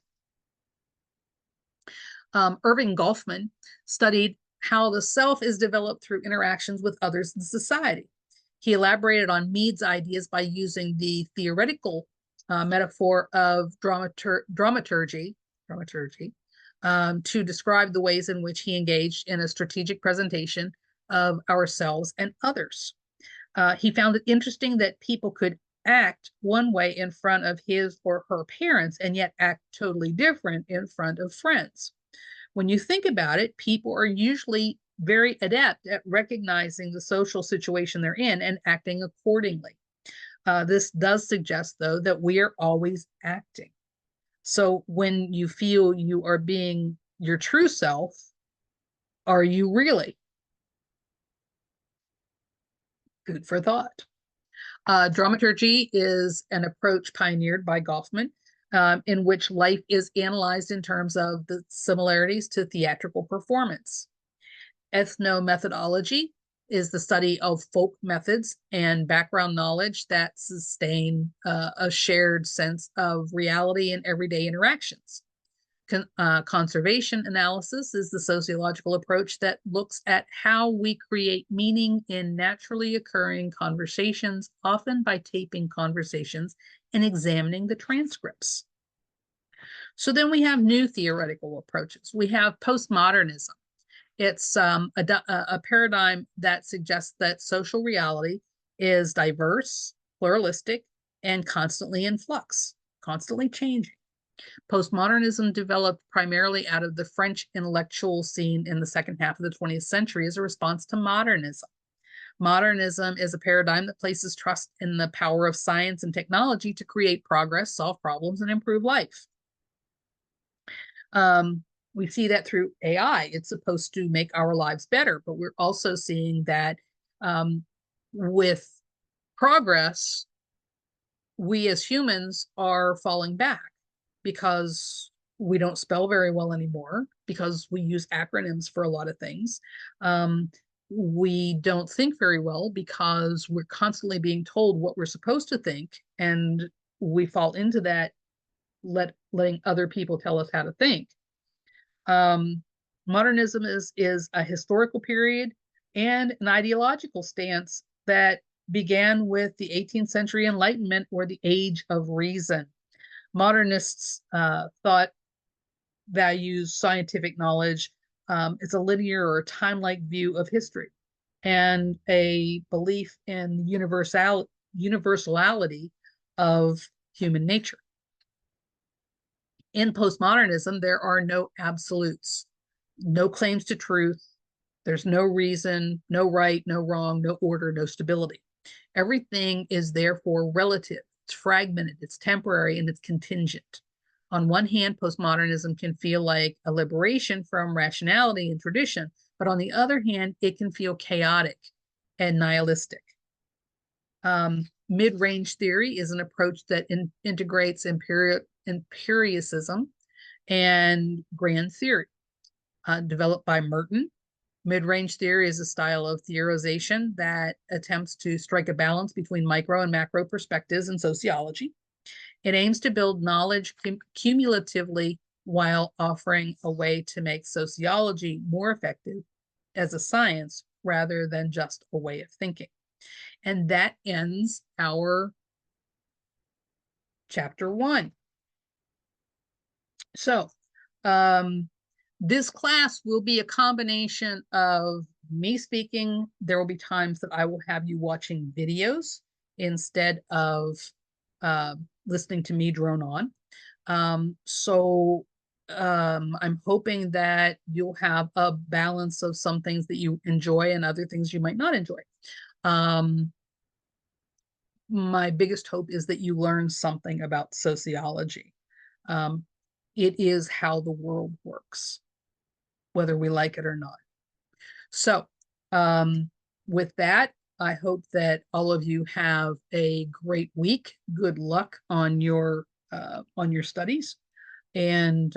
Irving Goffman studied how the self is developed through interactions with others in society. He elaborated on Mead's ideas by using the theoretical metaphor of dramaturgy to describe the ways in which he engaged in a strategic presentation of ourselves and others. He found it interesting that people could act one way in front of his or her parents and yet act totally different in front of friends. When you think about it, people are usually very adept at recognizing the social situation they're in and acting accordingly. This does suggest, though, that we are always acting. So when you feel you are being your true self, are you really? Food for thought. Dramaturgy is an approach pioneered by Goffman, in which life is analyzed in terms of the similarities to theatrical performance. Ethnomethodology is the study of folk methods and background knowledge that sustain a shared sense of reality in everyday interactions. Conservation analysis is the sociological approach that looks at how we create meaning in naturally occurring conversations, often by taping conversations and examining the transcripts. So then we have new theoretical approaches. We have postmodernism. It's a paradigm that suggests that social reality is diverse, pluralistic, and constantly in flux, constantly changing. Postmodernism developed primarily out of the French intellectual scene in the second half of the 20th century as a response to modernism. Modernism is a paradigm that places trust in the power of science and technology to create progress, solve problems, and improve life. We see that through AI. It's supposed to make our lives better, but we're also seeing that with progress, we as humans are falling back because we don't spell very well anymore, because we use acronyms for a lot of things. We don't think very well because we're constantly being told what we're supposed to think, and we fall into that, letting other people tell us how to think. Modernism is a historical period and an ideological stance that began with the 18th century Enlightenment, or the Age of Reason. Modernists thought values scientific knowledge as a linear or time-like view of history, and a belief in universality of human nature. In postmodernism, there are no absolutes, no claims to truth. There's no reason, no right, no wrong, no order, no stability. Everything is therefore relative. It's fragmented, it's temporary, and it's contingent. On one hand, postmodernism can feel like a liberation from rationality and tradition, but on the other hand, it can feel chaotic and nihilistic. Mid-range theory is an approach that integrates empiricism and grand theory, developed by Merton, Mid-range theory is a style of theorization that attempts to strike a balance between micro and macro perspectives in sociology. It aims to build knowledge cumulatively while offering a way to make sociology more effective as a science rather than just a way of thinking. And that ends our chapter 1. So, this class will be a combination of me speaking. There will be times that I will have you watching videos instead of listening to me drone on. I'm hoping that you'll have a balance of some things that you enjoy and other things you might not enjoy. My biggest hope is that you learn something about sociology. It is how the world works, whether we like it or not. So, with that, I hope that all of you have a great week. Good luck on your studies, and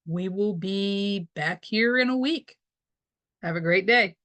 we will be back here in a week. Have a great day.